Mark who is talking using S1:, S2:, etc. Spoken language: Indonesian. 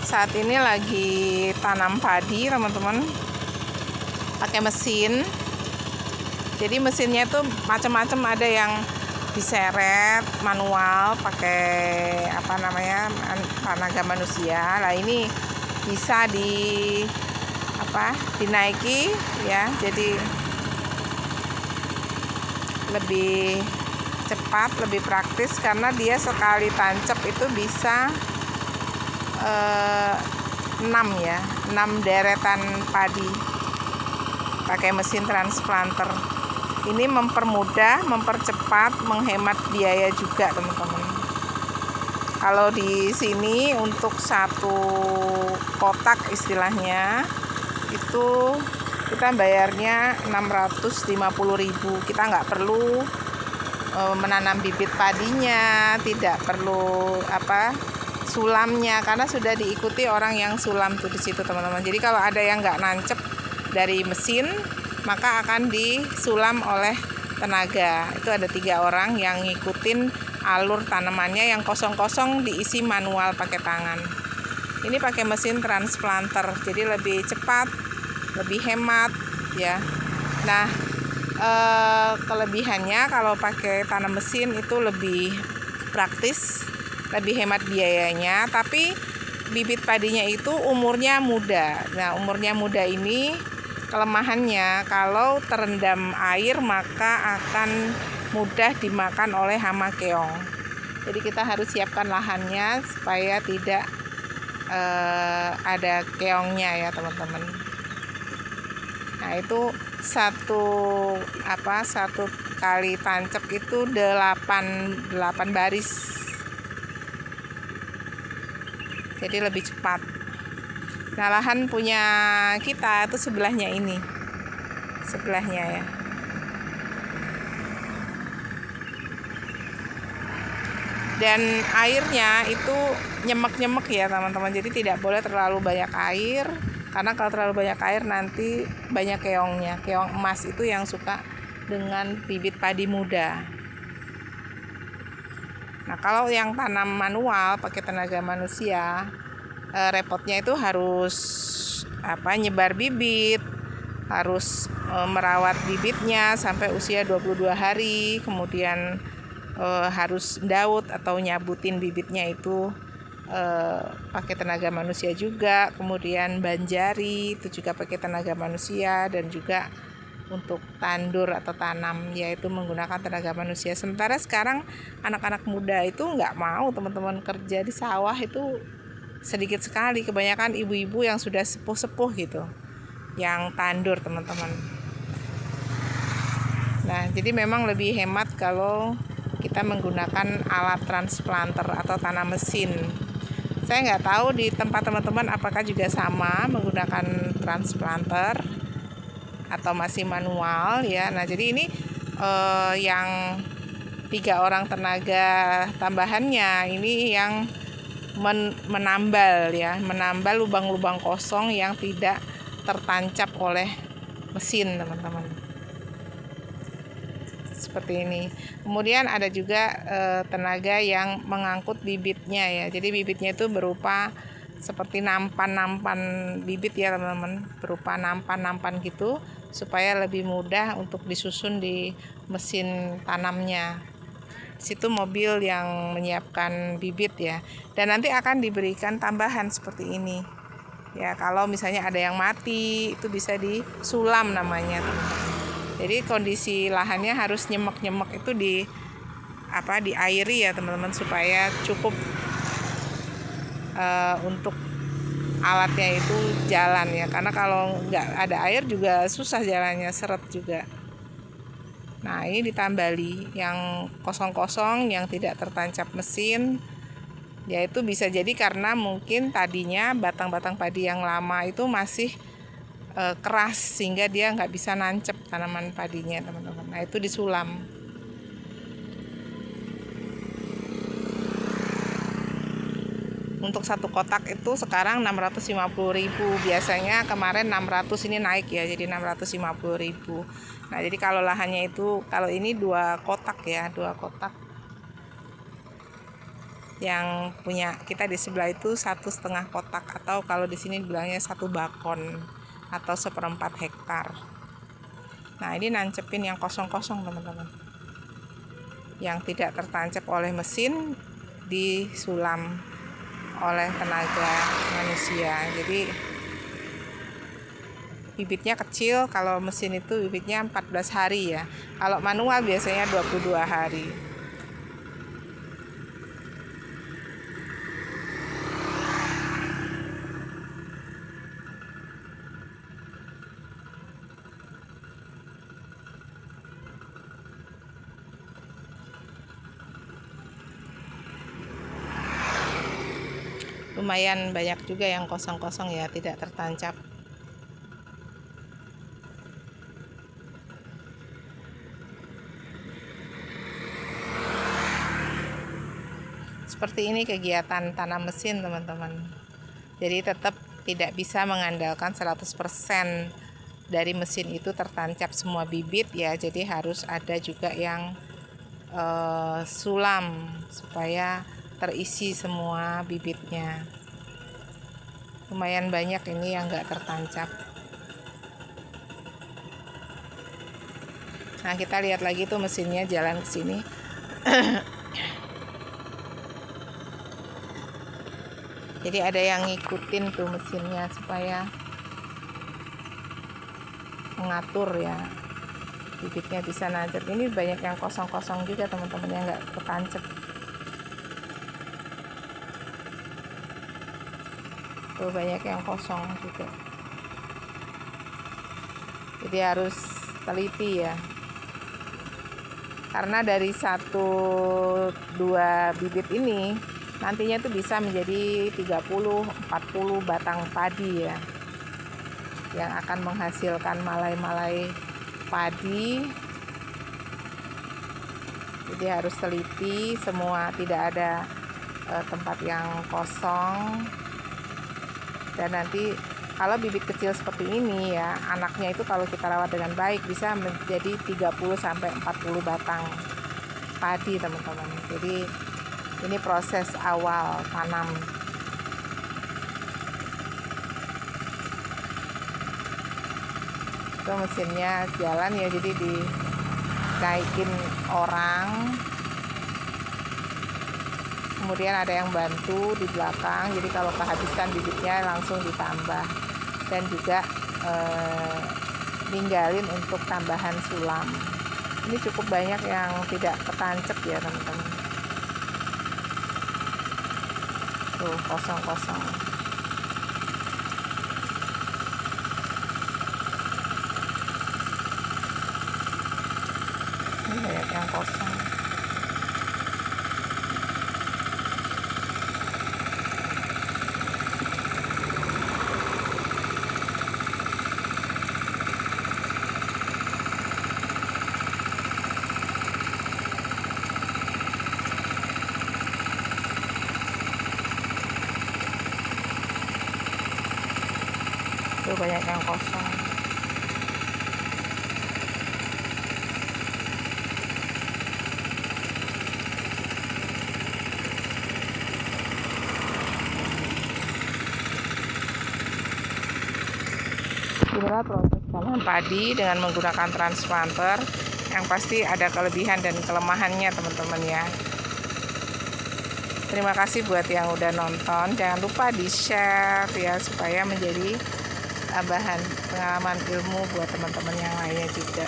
S1: saat ini lagi tanam padi teman-teman, pakai mesin. Jadi mesinnya itu macam-macam, ada yang diseret manual pakai tenaga manusia. Nah ini bisa dinaiki ya, jadi lebih cepat, lebih praktis karena dia sekali tancap itu bisa 6 deretan padi pakai mesin transplanter. Ini mempermudah, mempercepat, menghemat biaya juga teman-teman. Kalau di sini untuk satu kotak istilahnya itu kita bayarnya 650.000. Kita nggak perlu menanam bibit padinya, tidak perlu sulamnya, karena sudah diikuti orang yang sulam tuh di situ teman-teman. Jadi kalau ada yang nggak nancep dari mesin, maka akan disulam oleh tenaga. Itu ada 3 orang yang ngikutin alur tanamannya, yang kosong-kosong diisi manual pakai tangan. Ini pakai mesin transplanter, jadi lebih cepat, lebih hemat ya. Nah, kelebihannya kalau pakai tanam mesin itu lebih praktis, lebih hemat biayanya, tapi bibit padinya itu umurnya muda. Nah, umurnya muda ini kelemahannya kalau terendam air maka akan mudah dimakan oleh hama keong. Jadi kita harus siapkan lahannya supaya tidak ada keongnya ya teman-teman. Nah itu satu kali tancap itu 8 baris, jadi lebih cepat. Nah lahan punya kita itu sebelahnya ya. Dan airnya itu nyemek-nyemek ya teman-teman, jadi tidak boleh terlalu banyak air, karena kalau terlalu banyak air nanti banyak keongnya. Keong emas itu yang suka dengan bibit padi muda. Nah kalau yang tanam manual pakai tenaga manusia, repotnya itu harus nyebar bibit, harus merawat bibitnya sampai usia 22 hari, kemudian harus daut atau nyabutin bibitnya itu pakai tenaga manusia juga, kemudian banjari itu juga pakai tenaga manusia, dan juga untuk tandur atau tanam yaitu menggunakan tenaga manusia. Sementara sekarang anak-anak muda itu nggak mau teman-teman kerja di sawah, itu sedikit sekali, kebanyakan ibu-ibu yang sudah sepuh-sepuh gitu yang tandur teman-teman. Nah jadi memang lebih hemat kalau kita menggunakan alat transplanter atau tanam mesin. Saya nggak tahu di tempat teman-teman apakah juga sama menggunakan transplanter atau masih manual ya. Nah jadi ini yang 3 orang tenaga tambahannya ini yang menambal lubang-lubang kosong yang tidak tertancap oleh mesin teman-teman, seperti ini. Kemudian ada juga tenaga yang mengangkut bibitnya ya. Jadi bibitnya itu berupa seperti nampan bibit ya teman-teman, berupa nampan gitu supaya lebih mudah untuk disusun di mesin tanamnya. Situ mobil yang menyiapkan bibit ya, dan nanti akan diberikan tambahan seperti ini ya. Kalau misalnya ada yang mati itu bisa disulam namanya teman-teman. Jadi kondisi lahannya harus nyemek-nyemek itu diairi ya teman-teman, supaya cukup untuk alatnya itu jalan ya, karena kalau nggak ada air juga susah jalannya, seret juga. Nah ini ditambali yang kosong-kosong yang tidak tertancap mesin, yaitu bisa jadi karena mungkin tadinya batang-batang padi yang lama itu masih keras sehingga dia nggak bisa nancep tanaman padinya teman-teman. Nah itu disulam. Untuk satu kotak itu sekarang 650.000, biasanya kemarin 600, ini naik ya jadi 650.000. Nah jadi kalau lahannya itu, kalau ini 2 kotak ya, 2 kotak Yang punya kita di sebelah itu 1,5 kotak, atau kalau di sini bilangnya 1 bakon atau 1/4 hektar. Nah, ini nancepin yang kosong-kosong teman-teman, yang tidak tertancap oleh mesin, disulam oleh tenaga manusia. Jadi bibitnya kecil, kalau mesin itu bibitnya 14 hari ya. Kalau manual biasanya 22 hari. Lumayan banyak juga yang kosong-kosong ya, tidak tertancap. Seperti ini kegiatan tanam mesin teman-teman. Jadi tetap tidak bisa mengandalkan 100% dari mesin itu tertancap semua bibit ya. Jadi harus ada juga yang sulam supaya terisi semua bibitnya. Lumayan banyak ini yang nggak tertancap. Nah, kita lihat lagi tuh mesinnya jalan ke sini. Jadi ada yang ngikutin tuh mesinnya supaya mengatur ya, bibitnya bisa nancep. Ini banyak yang kosong-kosong juga teman-teman, yang nggak ketancep. Tuh banyak yang kosong juga. Jadi harus teliti ya. Karena dari 1-2 bibit ini nantinya itu bisa menjadi 30-40 batang padi ya, yang akan menghasilkan malai-malai padi. Jadi harus teliti semua, tidak ada tempat yang kosong. Dan nanti kalau bibit kecil seperti ini ya, anaknya itu kalau kita rawat dengan baik bisa menjadi 30-40 batang padi teman-teman. Jadi ini proses awal tanam. Itu mesinnya jalan ya, jadi dinaikin orang. Kemudian ada yang bantu di belakang, jadi kalau kehabisan bibitnya langsung ditambah. Dan juga ninggalin untuk tambahan sulam. Ini cukup banyak yang tidak ketancep ya teman-teman. Tuh kosong-kosong. Ini banyak yang kosong. Tuh banyak yang kosong. Inilah proses tanam padi dengan menggunakan transplanter. Yang pasti ada kelebihan dan kelemahannya teman-teman ya. Terima kasih buat yang udah nonton. Jangan lupa di-share ya, supaya menjadi tambahan pengalaman ilmu buat teman-teman yang lainnya juga.